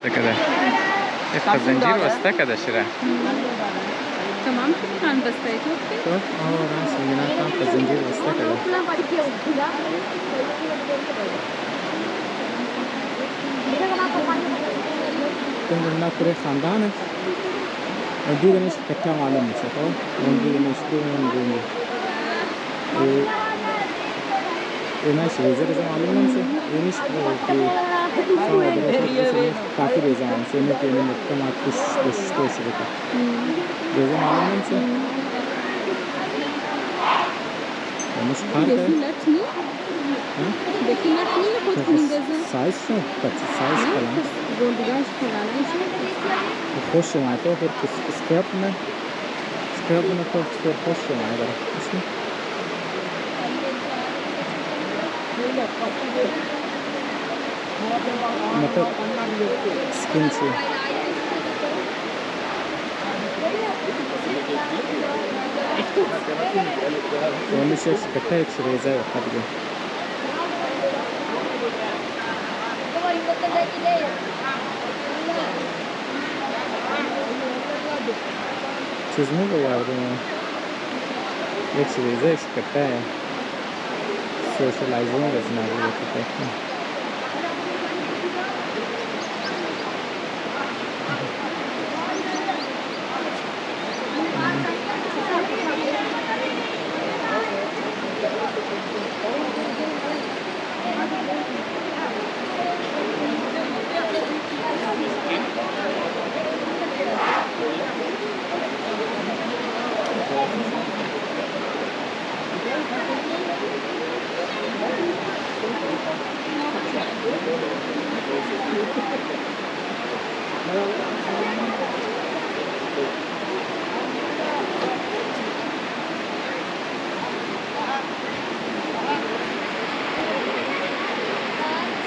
كده افتح زنجير واستكد شراء. تمام كان بستيته شوف ناس من هناك كان الزنجير واستكد. كنا كوري خاندان دي ناس كتير معلوم شكله دي ناس دون ناس ريزر معلوم نمسه ناس في काफ़ी रेज़ा हैं सेने के लिए मुक्तम आतिश दस्ते शरीका रेज़ा मालूम है इनसे मस्त खार का देखिए लट नहीं ना कुछ नहीं जैसे साइज़ से कच्ची साइज़ कलां गोल्डगाश खिलाना इसे खुश हुआ तो फिर स्क्रब में तो फिर खुश हुआ है इसमें मतलब स्किन से वो से कट्टा एक रेज़ा है खत गया चीज़ में कोई यार एक रेज़ा एक कट्टा है सोशलाइजिंग रचना भी होता है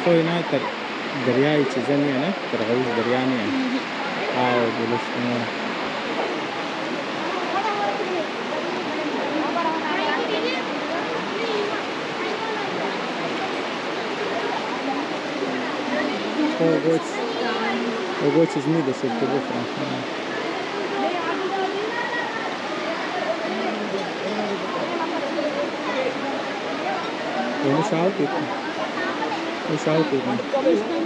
कोई ना तर दरियाई चीज़ें नहीं है ना तरगीज दरिया नहीं है आओ जुलूस में वो चीज़ नहीं दे सकते वो फ्रांस वो शाउट इतना